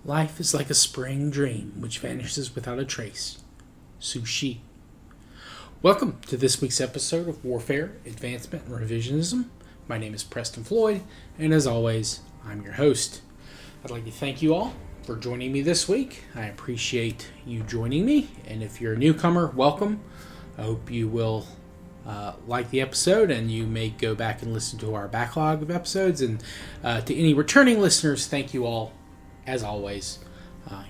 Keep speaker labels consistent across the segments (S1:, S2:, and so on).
S1: Life is like a spring dream which vanishes without a trace. Sushi. Welcome to this week's episode of Warfare, Advancement, and Revisionism. My name is Preston Floyd, and as always, I'm your host. I'd like to thank you all for joining me this week. I appreciate you joining me, and if you're a newcomer, welcome. I hope you will like the episode, and you may go back and listen to our backlog of episodes. And to any returning listeners, thank you all. As always,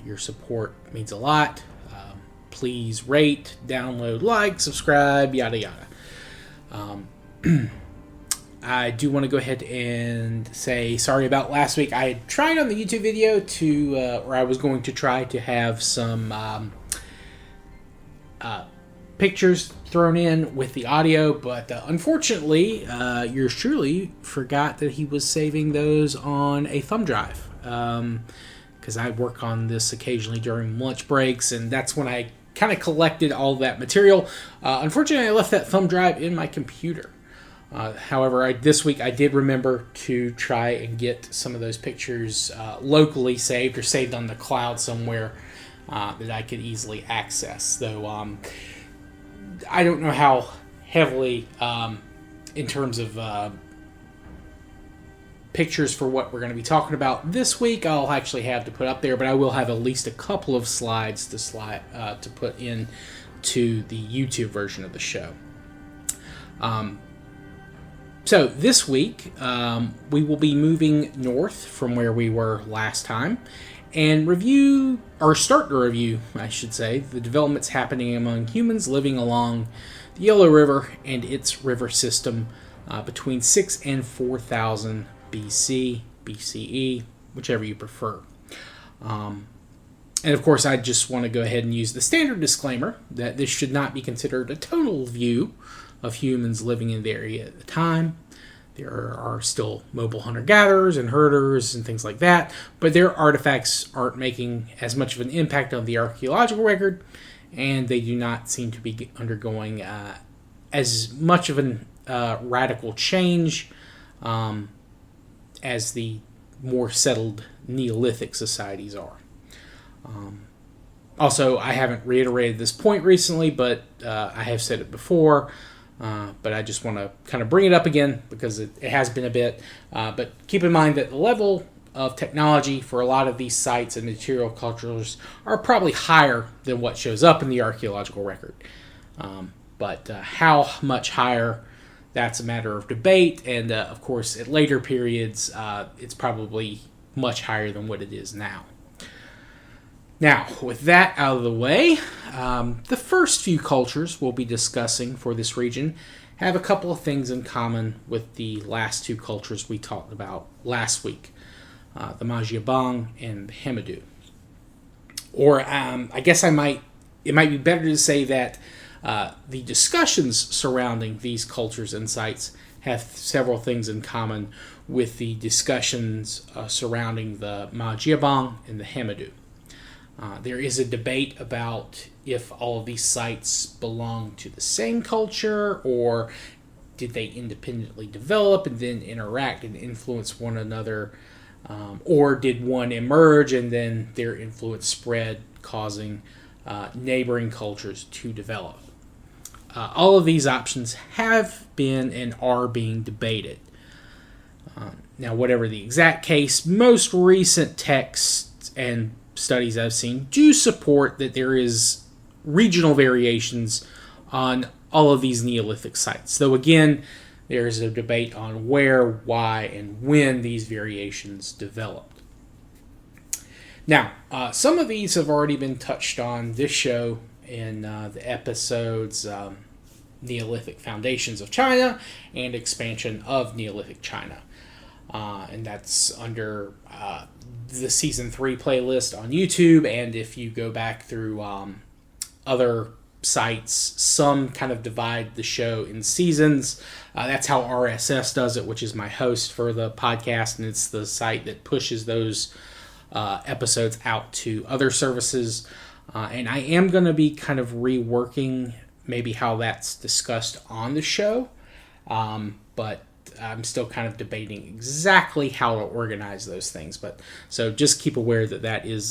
S1: your support means a lot. Please rate, download, like, subscribe, yada yada. I do want to go ahead and say sorry about last week. I had tried on the YouTube video or I was going to try to have some pictures thrown in with the audio, but unfortunately, yours truly forgot that he was saving those on a thumb drive. Because I work on this occasionally during lunch breaks, and that's when I kind of collected all that material. Unfortunately, I left that thumb drive in my computer. However, this week I did remember to try and get some of those pictures locally saved or saved on the cloud somewhere that I could easily access. Though I don't know how heavily, in terms of pictures for what we're going to be talking about this week, I'll actually have to put up there, but I will have at least a couple of slides to put in to the YouTube version of the show. So this week, we will be moving north from where we were last time and start to review, I should say, the developments happening among humans living along the Yellow River and its river system between 6 and 4,000 BC, BCE, whichever you prefer. And of course, I just want to go ahead and use the standard disclaimer that this should not be considered a total view of humans living in the area at the time. There are still mobile hunter-gatherers and herders and things like that, but their artifacts aren't making as much of an impact on the archaeological record, and they do not seem to be undergoing as much of a radical change as the more settled Neolithic societies are. Also, I haven't reiterated this point recently, but I have said it before, but I just want to kind of bring it up again because it has been a bit. But keep in mind that the level of technology for a lot of these sites and material cultures are probably higher than what shows up in the archaeological record. But how much higher, that's a matter of debate, and of course, at later periods, it's probably much higher than what it is now. Now, with that out of the way, the first few cultures we'll be discussing for this region have a couple of things in common with the last two cultures we talked about last week, the Jiahu and the Hemidu. Or, I guess it might be better to say that the discussions surrounding these cultures and sites have several things in common with the discussions surrounding the Jiahu and the Hemidu. There is a debate about if all of these sites belong to the same culture, or did they independently develop and then interact and influence one another, or did one emerge and then their influence spread, causing neighboring cultures to develop. All of these options have been and are being debated. Now, whatever the exact case, most recent texts and studies I've seen do support that there is regional variations on all of these Neolithic sites. Though again, there is a debate on where, why, and when these variations developed. Now, some of these have already been touched on this show in the episodes Neolithic Foundations of China and Expansion of Neolithic China. And that's under the Season 3 playlist on YouTube, and if you go back through other sites, some kind of divide the show in seasons. That's how RSS does it, which is my host for the podcast, and it's the site that pushes those episodes out to other services. And I am going to be kind of reworking maybe how that's discussed on the show, but I'm still kind of debating exactly how to organize those things. But so just keep aware that is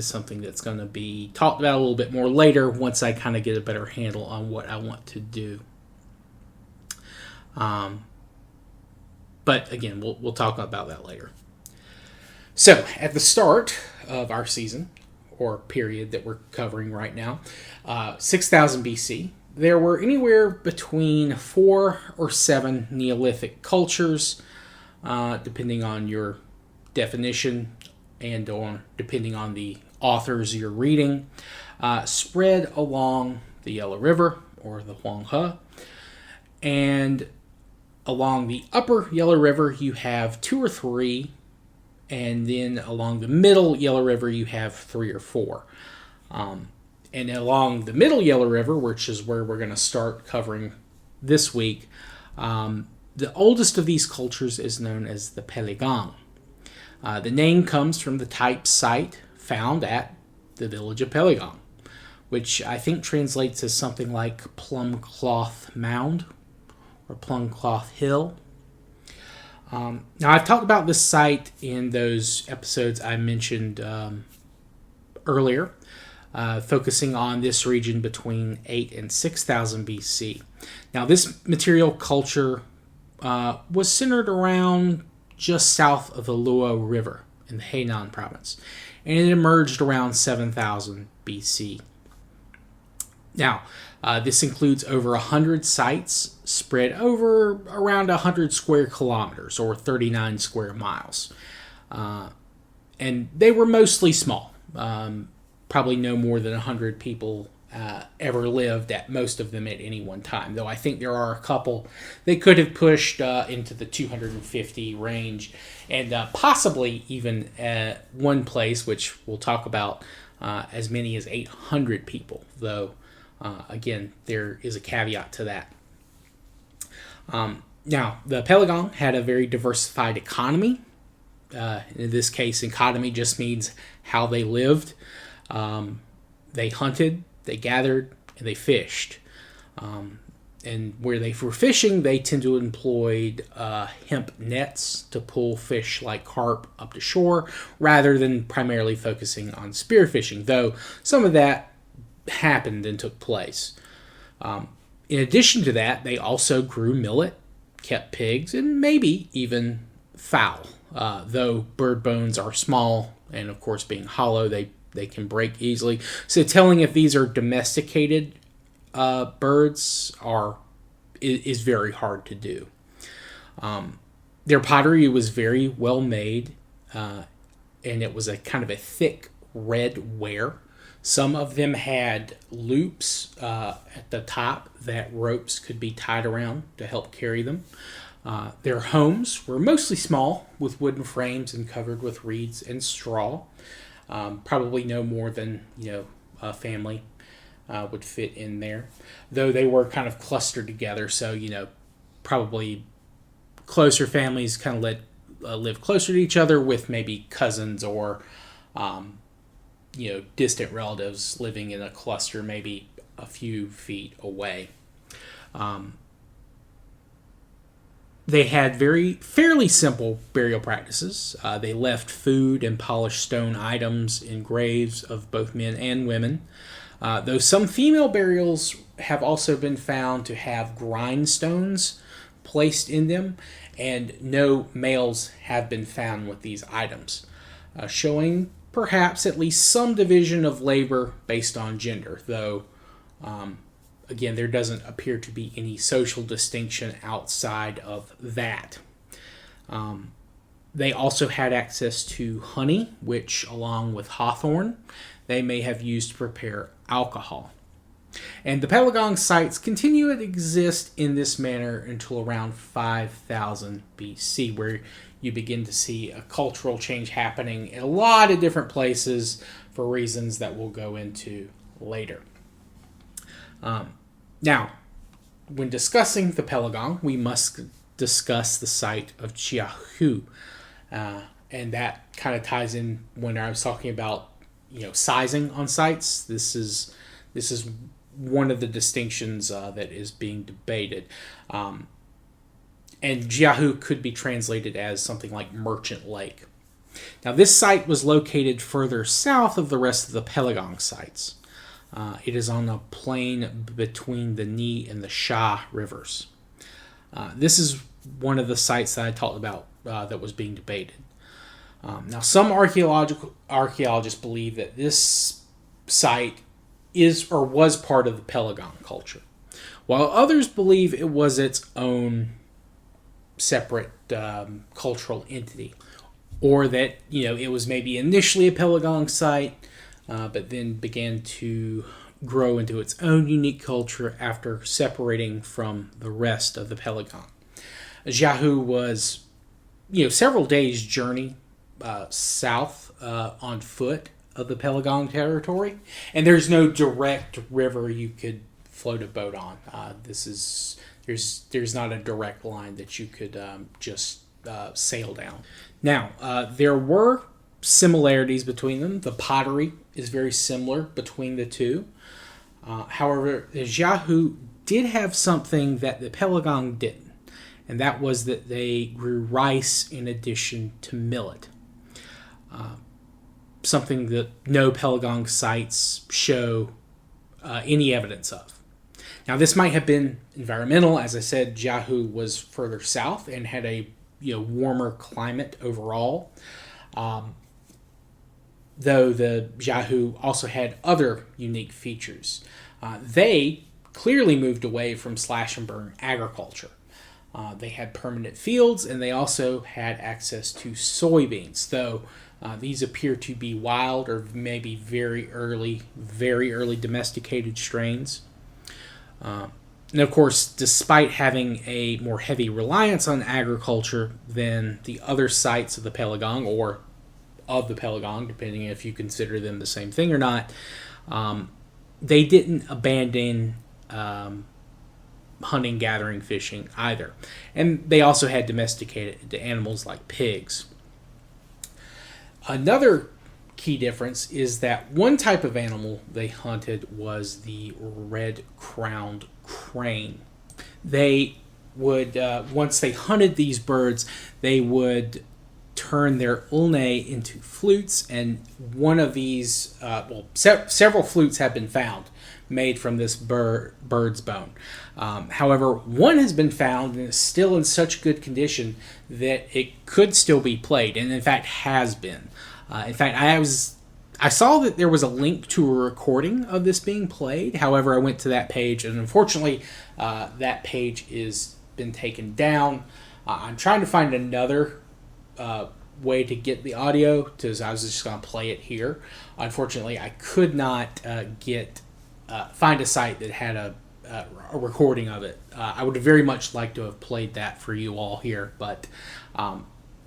S1: something that's going to be talked about a little bit more later once I kind of get a better handle on what I want to do. But again, we'll talk about that later. So at the start of our season, or period that we're covering right now, 6000 BC, there were anywhere between 4 or 7 Neolithic cultures, depending on your definition and depending on the authors you're reading, spread along the Yellow River, or the Yangshao. And along the upper Yellow River, you have 2 or 3, and then along the middle Yellow River, you have 3 or 4. And along the middle Yellow River, which is where we're going to start covering this week, the oldest of these cultures is known as the Peiligang. The name comes from the type site found at the village of Peiligang, which I think translates as something like Plum Cloth Mound or Plum Cloth Hill. Now, I've talked about this site in those episodes I mentioned earlier, focusing on this region between 8 and 6000 BC. Now, this material culture was centered around just south of the Luo River in the Henan province, and it emerged around 7000 BC. Now, this includes over 100 sites spread over around 100 square kilometers, or 39 square miles. And they were mostly small. Probably no more than 100 people ever lived at most of them at any one time, though I think there are a couple they could have pushed into the 250 range, and possibly even one place, which we'll talk about, as many as 800 people, though again, there is a caveat to that. Now, the Peiligang had a very diversified economy. In this case, economy just means how they lived. They hunted, they gathered, and they fished. And where they were fishing, they tend to employ hemp nets to pull fish like carp up to shore, rather than primarily focusing on spearfishing, though some of that happened and took place. In addition to that, they also grew millet, kept pigs, and maybe even fowl. Though bird bones are small, and of course being hollow, they can break easily. So telling if these are domesticated birds is very hard to do. Their pottery was very well made, and it was a kind of a thick red ware. Some of them had loops at the top that ropes could be tied around to help carry them. Their homes were mostly small, with wooden frames and covered with reeds and straw. Probably no more than a family would fit in there, though they were kind of clustered together. So probably closer families kind of live closer to each other, with maybe cousins or distant relatives living in a cluster maybe a few feet away. They had fairly simple burial practices. They left food and polished stone items in graves of both men and women, though some female burials have also been found to have grindstones placed in them, and no males have been found with these items, showing perhaps at least some division of labor based on gender, though again, there doesn't appear to be any social distinction outside of that. They also had access to honey, which, along with hawthorn, they may have used to prepare alcohol. And the Peiligang sites continue to exist in this manner until around 5000 BC, where you begin to see a cultural change happening in a lot of different places for reasons that we'll go into later. Now, when discussing the Peiligang, we must discuss the site of Jiahu, and that kind of ties in when I was talking about sizing on sites. This is one of the distinctions that is being debated. and Jiahu could be translated as something like Merchant Lake. Now, this site was located further south of the rest of the Peiligang sites. It is on a plain between the Ni and the Sha rivers. This is one of the sites that I talked about that was being debated. Now, some archaeologists believe that this site is or was part of the Peiligang culture, while others believe it was its own separate cultural entity, or that it was maybe initially a Peiligang site, but then began to grow into its own unique culture after separating from the rest of the Peiligang. Jiahu was, several days' journey south on foot of the Peiligang territory, and there's no direct river you could float a boat on. There's not a direct line that you could just sail down. Now, there were similarities between them. The pottery is very similar between the two. However, the Jiahu did have something that the Peiligang didn't, and that was that they grew rice in addition to millet. Something that no Peiligang sites show any evidence of. Now, this might have been environmental. As I said, Jiahu was further south and had a warmer climate overall. Though the Jiahu also had other unique features. They clearly moved away from slash and burn agriculture. They had permanent fields, and they also had access to soybeans, though these appear to be wild or maybe very early domesticated strains. And of course, despite having a more heavy reliance on agriculture than the other sites of the Peiligang, or of the Peiligang, depending if you consider them the same thing or not, they didn't abandon hunting, gathering, fishing either. And they also had domesticated animals like pigs. Another key difference is that one type of animal they hunted was the red-crowned crane. They would, once they hunted these birds, they would turn their ulnae into flutes, and one of these, several flutes have been found made from this bird's bone. However, one has been found and is still in such good condition that it could still be played, and in fact has been. In fact, I saw that there was a link to a recording of this being played. However, I went to that page, and unfortunately, that page is been taken down. I'm trying to find another way to get the audio, because I was just going to play it here. Unfortunately, I could not find a site that had a recording of it. I would very much like to have played that for you all here, but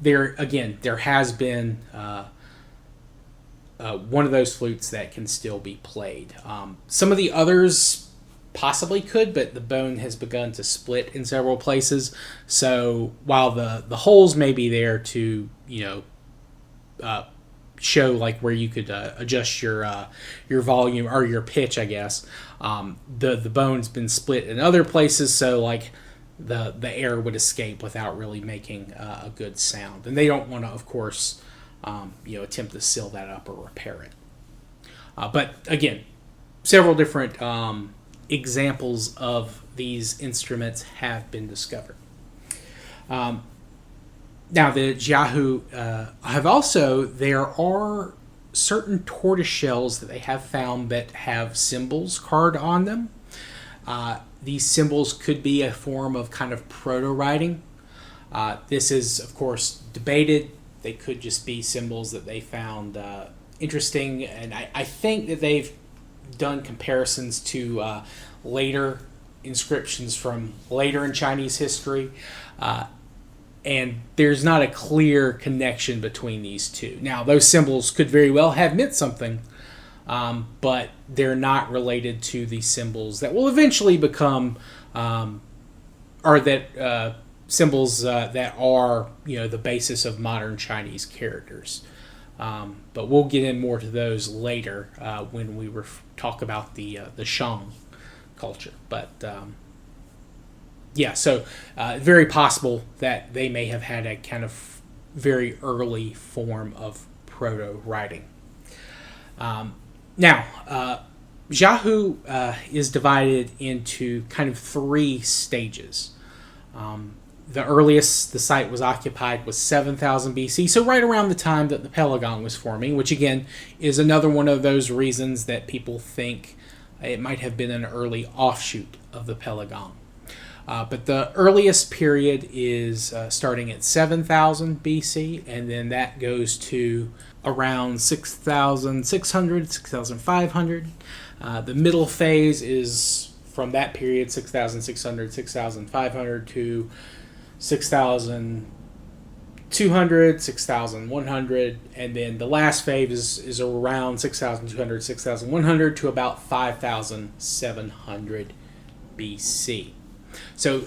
S1: there has been one of those flutes that can still be played. Some of the others possibly could, but the bone has begun to split in several places. So while the holes may be there to show like where you could adjust your volume or your pitch, I guess, the bone's been split in other places, so like the air would escape without really making a good sound. And they don't want to, of course, attempt to seal that up or repair it. But again, several different examples of these instruments have been discovered. Now, the Jiahu there are certain tortoise shells that they have found that have symbols carved on them. These symbols could be a form of kind of proto-writing. This is, of course, debated. They could just be symbols that they found interesting, and I think that they've done comparisons to later inscriptions from later in Chinese history, and there's not a clear connection between these two. Now, those symbols could very well have meant something, but they're not related to the symbols that will eventually become, symbols that are, the basis of modern Chinese characters. But we'll get in more to those later when we talk about the Shang culture. But Yeah, so very possible that they may have had a kind of very early form of proto-writing. Now, Jiahu is divided into kind of 3 stages. The earliest the site was occupied was 7000 BC, so right around the time that the Peiligang was forming, which again is another one of those reasons that people think it might have been an early offshoot of the Peiligang. But the earliest period is starting at 7000 BC, and then that goes to around 6600, 6500. The middle phase is from that period, 6600, 6500 to 6200, 6100, and then the last phase is around 6200, 6100 to about 5700 BC. So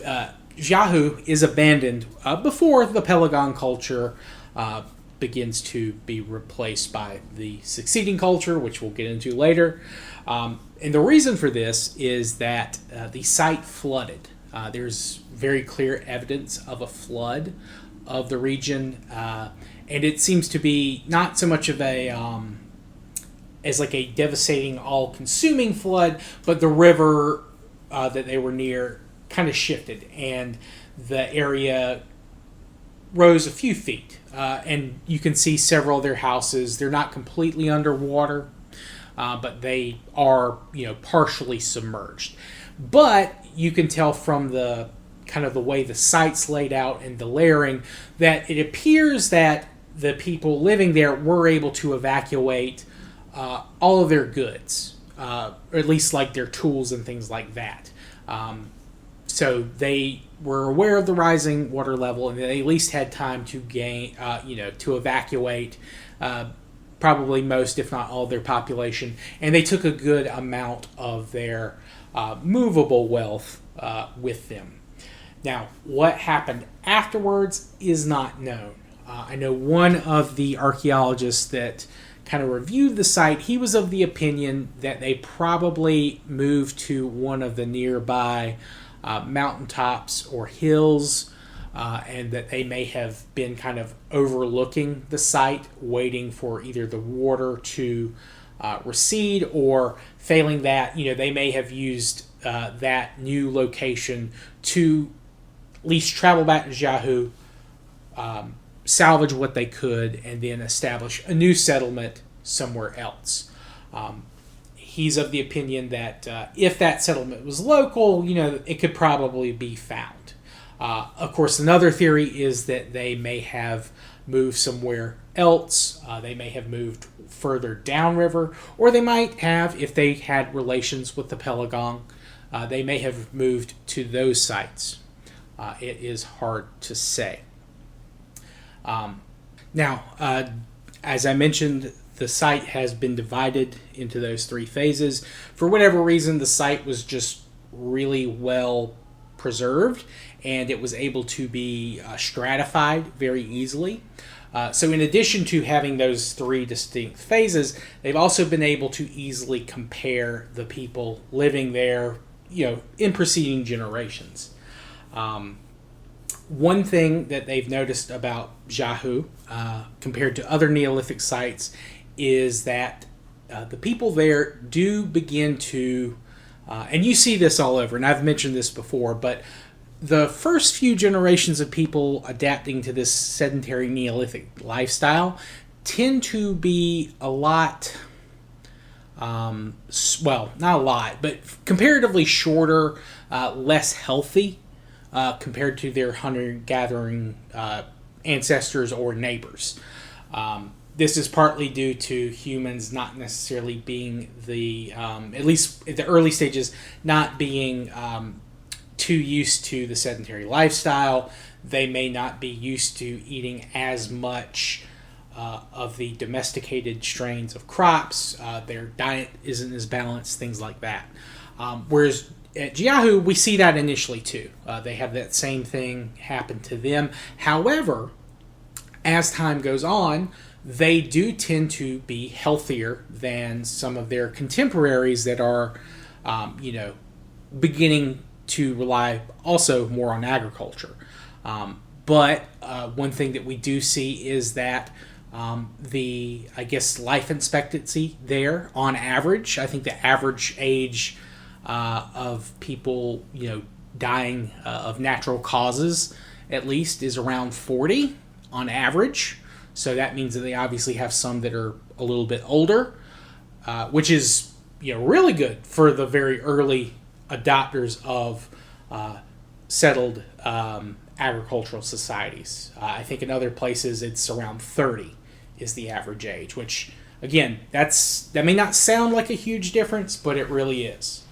S1: Jiahu is abandoned before the Peiligang culture begins to be replaced by the succeeding culture, which we'll get into later. And the reason for this is that the site flooded. There's very clear evidence of a flood of the region, and it seems to be not so much of a as like a devastating, all-consuming flood, but the river that they were near kind of shifted, and the area rose a few feet, and you can see several of their houses. They're not completely underwater, but they are, partially submerged. But you can tell from the kind of the way the site's laid out and the layering that it appears that the people living there were able to evacuate all of their goods, or at least like their tools and things like that. So they were aware of the rising water level, and they at least had time to to evacuate probably most, if not all, of their population, and they took a good amount of their movable wealth with them. Now, what happened afterwards is not known. I know one of the archaeologists that kind of reviewed the site, he was of the opinion that they probably moved to one of the nearby mountaintops or hills, and that they may have been kind of overlooking the site, waiting for either the water to recede, or failing that, they may have used that new location to at least travel back to Jiahu, salvage what they could, and then establish a new settlement somewhere else. He's of the opinion that if that settlement was local, it could probably be found. Of course, another theory is that they may have moved somewhere else. They may have moved further downriver, or they might have, if they had relations with the Peiligang, they may have moved to those sites. It is hard to say. Now, as I mentioned, the site has been divided into those 3 phases. For whatever reason, the site was just really well preserved, and it was able to be stratified very easily. So in addition to having those 3 distinct phases, they've also been able to easily compare the people living there, in preceding generations. One thing that they've noticed about Jiahu, compared to other Neolithic sites, is that the people there do begin to, and you see this all over, and I've mentioned this before, but the first few generations of people adapting to this sedentary Neolithic lifestyle tend to be a lot, well, not a lot, but comparatively shorter, less healthy compared to their hunter-gathering ancestors or neighbors. This is partly due to humans not necessarily being at least at the early stages, not being too used to the sedentary lifestyle. They may not be used to eating as much of the domesticated strains of crops. Their diet isn't as balanced, things like that. Whereas at Jiahu, we see that initially too. They have that same thing happen to them. However, as time goes on, they do tend to be healthier than some of their contemporaries that are, beginning to rely also more on agriculture. But one thing that we do see is that I guess, life expectancy there, on average, I think the average age of people, dying of natural causes, at least, is around 40 on average. So that means that they obviously have some that are a little bit older, which is really good for the very early adopters of settled agricultural societies. I think in other places it's around 30 is the average age, which, again, that may not sound like a huge difference, but it really is.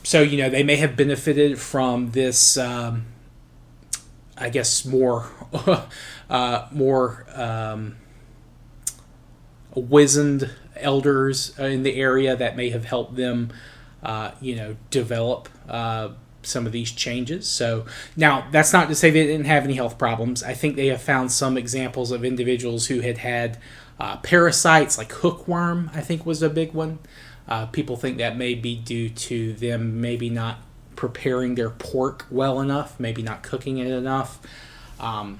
S1: So they may have benefited from this, I guess, more wizened elders in the area that may have helped them, develop some of these changes. So now, that's not to say they didn't have any health problems. I think they have found some examples of individuals who had parasites, like hookworm, I think was a big one. People think that may be due to them maybe not preparing their pork well enough, maybe not cooking it enough. And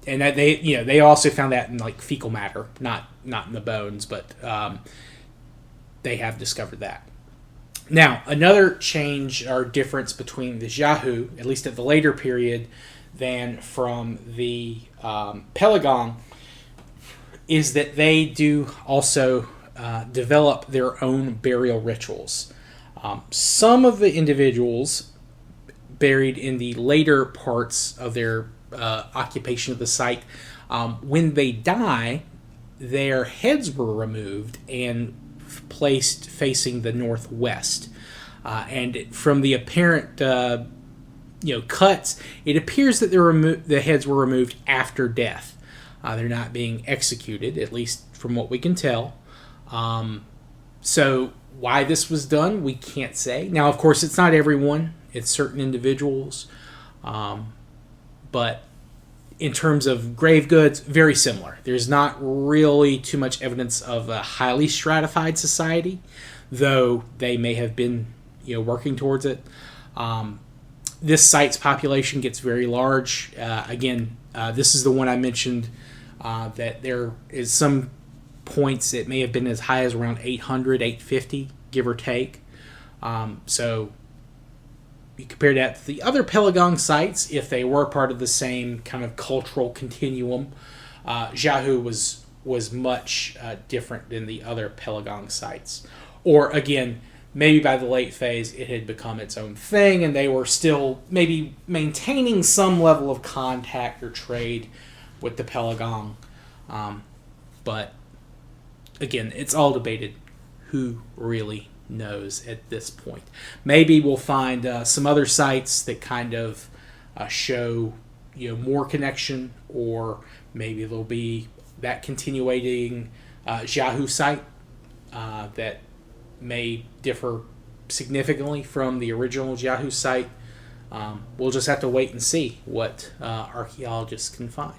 S1: that they also found that in like fecal matter, not in the bones, but they have discovered that. Now, another change or difference between the Jiahu, at least at the later period, than from the Peiligang, is that they do also develop their own burial rituals. Some of the individuals buried in the later parts of their occupation of the site, when they die, their heads were removed and placed facing the northwest. And from the apparent cuts, it appears that the heads were removed after death. They're not being executed, at least from what we can tell. So why this was done, we can't say. Now, of course, it's not everyone. It's certain individuals. But in terms of grave goods, very similar. There's not really too much evidence of a highly stratified society, though they may have been working towards it. This site's population gets very large. Again, this is the one I mentioned, that there is some points it may have been as high as around 800, 850, give or take. So you compare that to the other Peiligang sites, if they were part of the same kind of cultural continuum, Jiahu was much different than the other Peiligang sites. Or again, maybe by the late phase it had become its own thing and they were still maybe maintaining some level of contact or trade with the Peiligang. But again, it's all debated. Who really knows at this point? Maybe we'll find some other sites that kind of show more connection, or maybe there'll be that continuating Jiahu site that may differ significantly from the original Jiahu site. We'll just have to wait and see what archaeologists can find.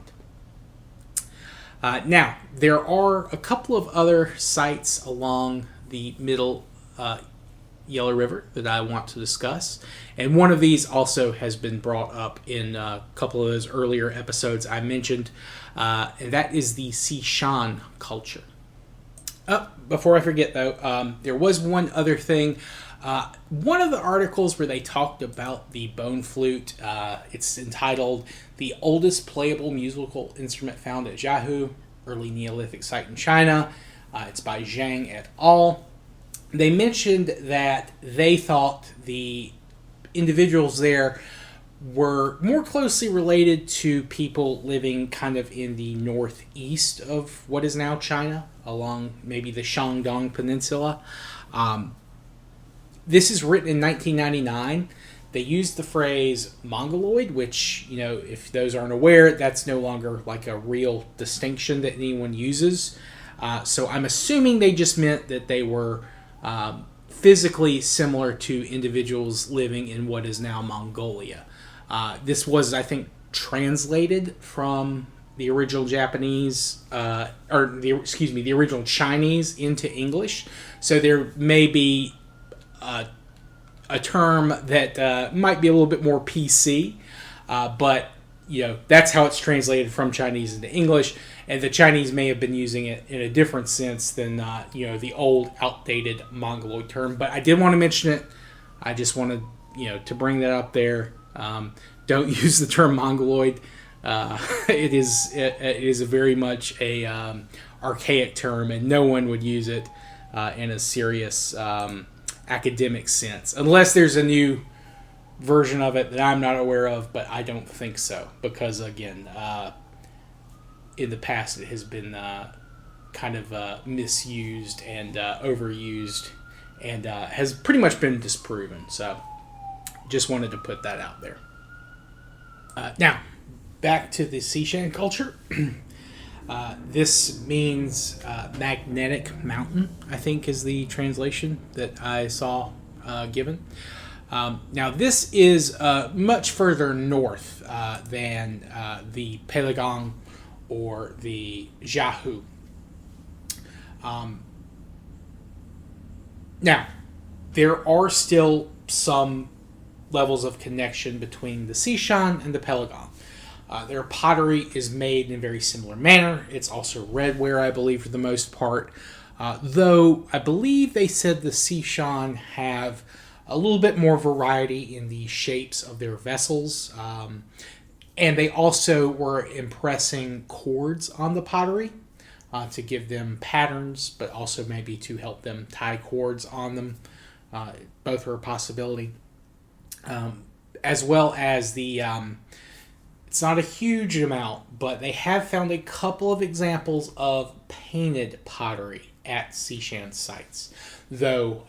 S1: Now, there are a couple of other sites along the middle Yellow River that I want to discuss, and one of these also has been brought up in a couple of those earlier episodes I mentioned, and that is the Cisha culture. Before I forget, though, there was one other thing. One of the articles where they talked about the bone flute, it's entitled "The Oldest Playable Musical Instrument Found at Jiahu, Early Neolithic Site in China." It's by Zhang et al. They mentioned that they thought the individuals there were more closely related to people living kind of in the northeast of what is now China, along maybe the Shandong Peninsula. This is written in 1999. They used the phrase Mongoloid, which, if those aren't aware, that's no longer like a real distinction that anyone uses. So I'm assuming they just meant that they were physically similar to individuals living in what is now Mongolia. This was, I think, translated from the original Japanese, the original Chinese into English. So there may be a term that might be a little bit more PC, but that's how it's translated from Chinese into English, and the Chinese may have been using it in a different sense than the old, outdated Mongoloid term. But I did want to mention it. I just wanted to bring that up there. Don't use the term Mongoloid. It is a very much a archaic term, and no one would use it in a serious academic sense, unless there's a new version of it that I'm not aware of, but I don't think so, because again, in the past it has been kind of misused and overused, and has pretty much been disproven. So just wanted to put that out there. Now, back to the Cisha culture. This means magnetic mountain, I think is the translation that I saw given. Now, this is much further north than the Peiligang or the Jiahu. Now, there are still some levels of connection between the Cisha and the Peiligang. Their pottery is made in a very similar manner. It's also redware, I believe, for the most part. Though I believe they said the Cisha have a little bit more variety in the shapes of their vessels. And they also were impressing cords on the pottery to give them patterns, but also maybe to help them tie cords on them. Both are a possibility. As well as the... it's not a huge amount, but they have found a couple of examples of painted pottery at Cishan sites. Though,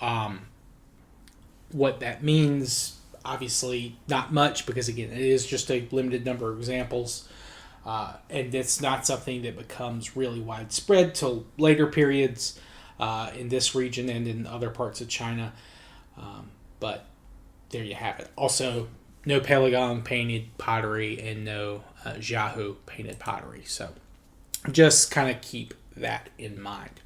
S1: what that means, obviously not much, because again, it is just a limited number of examples. And it's not something that becomes really widespread till later periods in this region and in other parts of China. But there you have it. Also, no Peiligang painted pottery and no Jiahu painted pottery. So just kind of keep that in mind.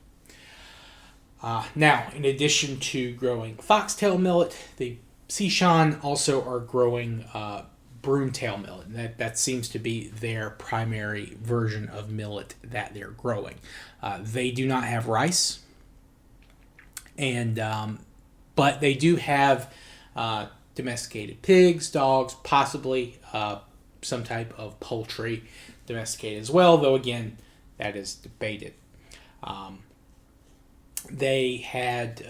S1: Now, in addition to growing foxtail millet, the Cishan also are growing broomtail millet. And that seems to be their primary version of millet that they're growing. They do not have rice, and but they do have domesticated pigs, dogs, possibly some type of poultry domesticated as well, though again, that is debated. They had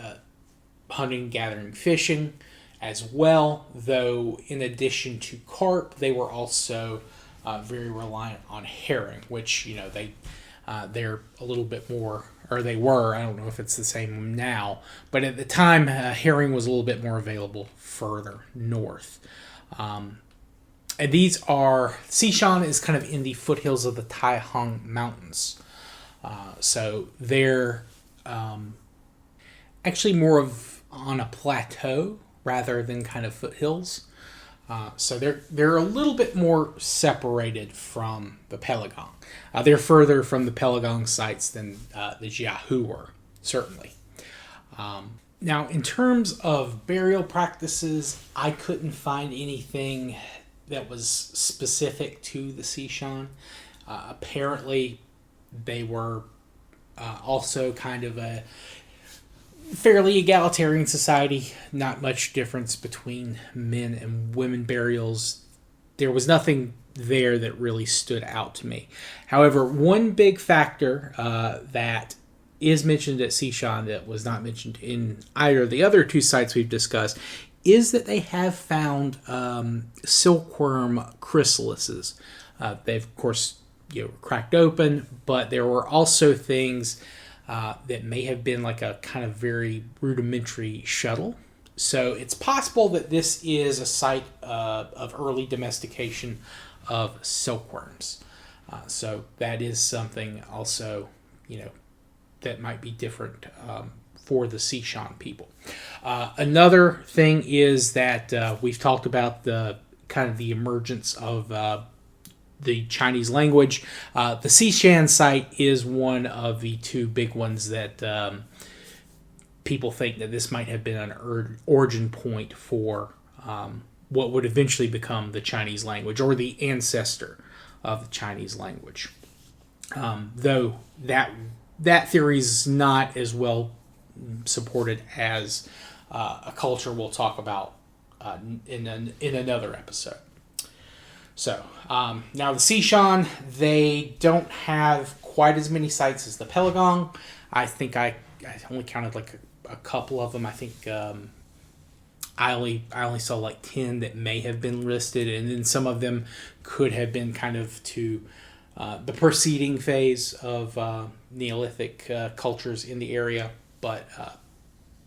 S1: hunting, gathering, fishing as well, though in addition to carp, they were also very reliant on herring, which, they're a little bit more, or they were, I don't know if it's the same now, but at the time, herring was a little bit more available further north. And these are, Cishan is kind of in the foothills of the Taihang Mountains. So they're actually more of on a plateau rather than kind of foothills. So they're a little bit more separated from the Peiligang. They're further from the Peiligang sites than the Jiahu were, certainly. Now, in terms of burial practices, I couldn't find anything that was specific to the Cishan. Apparently, they were also kind of a fairly egalitarian society. Not much difference between men and women burials. There was nothing there that really stood out to me. However, one big factor that is mentioned at Cishan that was not mentioned in either of the other two sites we've discussed is that they have found silkworm chrysalises. They've, of course, cracked open, but there were also things that may have been like a kind of very rudimentary shuttle. So it's possible that this is a site of early domestication of silkworms. So that is something also, that might be different for the Cishan people. Another thing is that we've talked about the kind of the emergence of the Chinese language. The Cishan site is one of the two big ones that people think that this might have been an origin point for what would eventually become the Chinese language, or the ancestor of the Chinese language. Though that theory is not as well supported as a culture we'll talk about in another episode. So now the Cisha, they don't have quite as many sites as the Peiligang. I think I only counted like a couple of them. I think I only saw like 10 that may have been listed, and then some of them could have been kind of to the preceding phase of Neolithic cultures in the area. But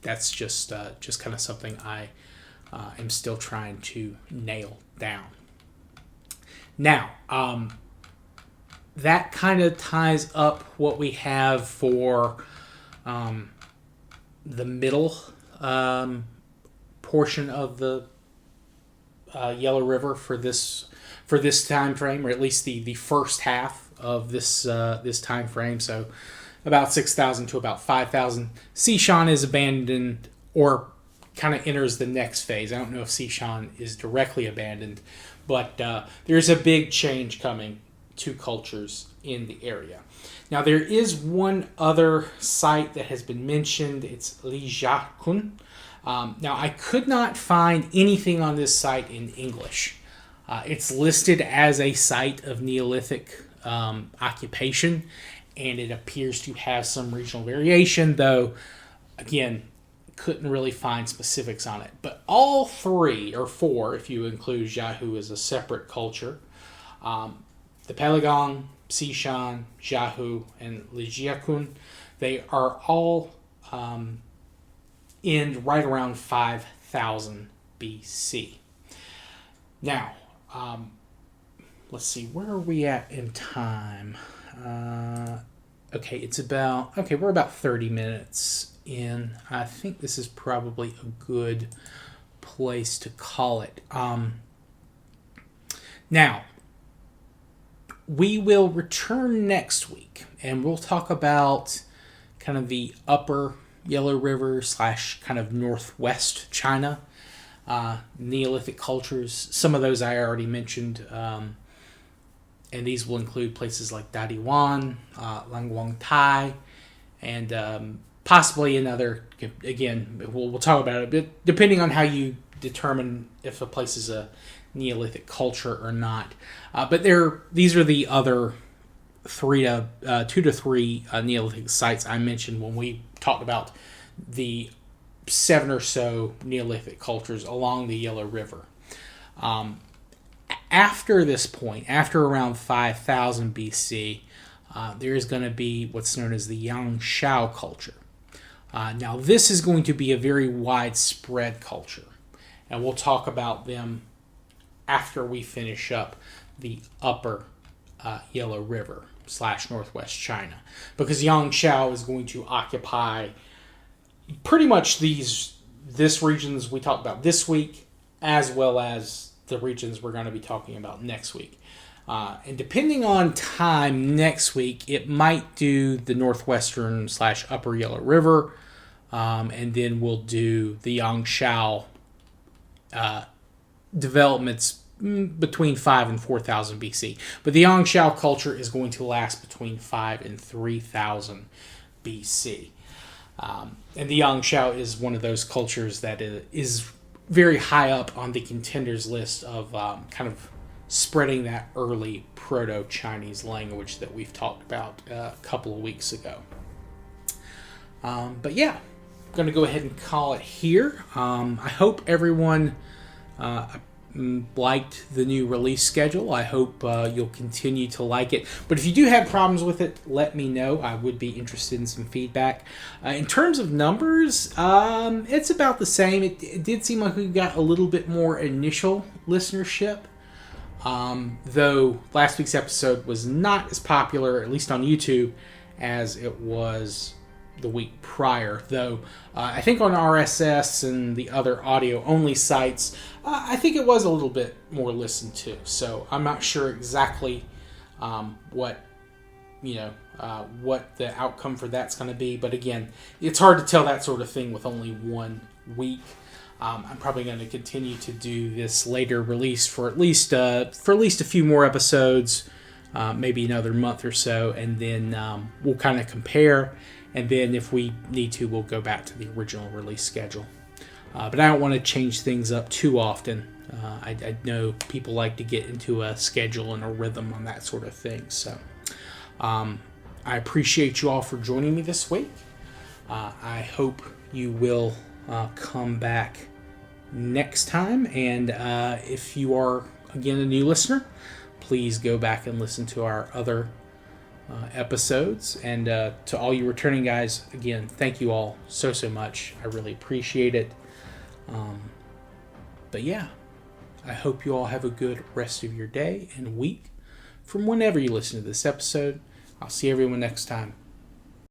S1: that's just kind of something I am still trying to nail down. Now, that kind of ties up what we have for the middle portion of the Yellow River for this time frame, or at least the first half of this time frame. So about 6,000 to about 5,000. Cisha is abandoned, or kind of enters the next phase. I don't know if Cisha is directly abandoned, but there's a big change coming to cultures in the area. Now, there is one other site that has been mentioned. It's Jiahu. Now, I could not find anything on this site in English. It's listed as a site of Neolithic occupation, and it appears to have some regional variation, though, again, couldn't really find specifics on it. But all three, or four, if you include Jiahu as a separate culture, the Peiligang, Cisha, Jiahu, and Lijiakun, they are all end right around 5,000 BC. Now, let's see, where are we at in time? We're about 30 minutes in. I think this is probably a good place to call it. Now, we will return next week, and we'll talk about kind of the upper Yellow River / kind of northwest China Neolithic cultures. Some of those I already mentioned, and these will include places like Dadiwan, Langwangtai, and possibly another. Again, we'll talk about it, but depending on how you determine if a place is a Neolithic culture or not. But these are the other 2 to 3 Neolithic sites I mentioned when we talked about the 7 or so Neolithic cultures along the Yellow River. After this point, after around 5,000 BC, there is going to be what's known as the Yangshao culture. Now, this is going to be a very widespread culture, and we'll talk about them after we finish up the upper Yellow River / northwest China, because Yangshao is going to occupy pretty much this regions we talked about this week, as well as the regions we're going to be talking about next week. And depending on time next week, it might do the northwestern / upper Yellow River, and then we'll do the Yangshao developments between 5 and 4,000 BC. But the Yangshao culture is going to last between 5 and 3,000 BC. And the Yangshao is one of those cultures that is very high up on the contenders list of kind of spreading that early Proto-Chinese language that we've talked about a couple of weeks ago. But yeah, I'm going to go ahead and call it here. I hope everyone liked the new release schedule. I hope you'll continue to like it. But if you do have problems with it, let me know. I would be interested in some feedback. In terms of numbers, it's about the same. It did seem like we got a little bit more initial listenership. Though last week's episode was not as popular, at least on YouTube, as it was the week prior. Though I think on RSS and the other audio-only sites, I think it was a little bit more listened to. So I'm not sure exactly what what the outcome for that's going to be. But again, it's hard to tell that sort of thing with only 1 week. I'm probably going to continue to do this later release for at least a few more episodes, maybe another month or so, and then we'll kind of compare. And then if we need to, we'll go back to the original release schedule. But I don't want to change things up too often. I know people like to get into a schedule and a rhythm on that sort of thing. So I appreciate you all for joining me this week. I hope you will come back next time. And if you are, again, a new listener, please go back and listen to our other episodes. And to all you returning guys, again, thank you all so much. I really appreciate it. But yeah, I hope you all have a good rest of your day and week from whenever you listen to this episode. I'll see everyone next time.